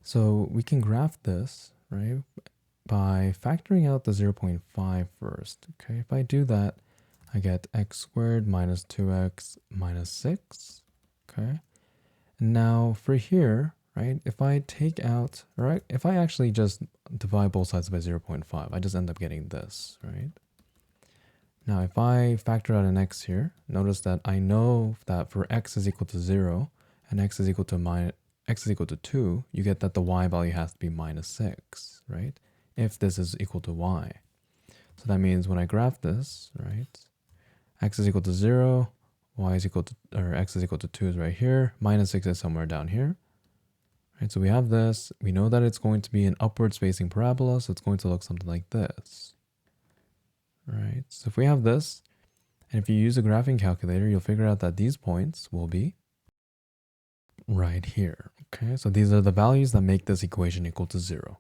So we can graph this, right, by factoring out the 0.5 first. Okay, if I do that, I get x squared minus 2x minus 6. Okay, and now for here, right, if I take out, right, if I actually just divide both sides by 0.5, I just end up getting this, right? Now, if I factor out an x here, notice that I know that for x is equal to 0 and x is equal to 2, you get that the y value has to be minus 6, right? If this is equal to y. So that means when I graph this, right, x is equal to 0, y is equal to, or x is equal to 2 is right here, minus 6 is somewhere down here. Right, so we have this, we know that it's going to be an upward spacing parabola, so it's going to look something like this. Right, so if we have this, and if you use a graphing calculator, you'll figure out that these points will be right here. Okay, so these are the values that make this equation equal to 0.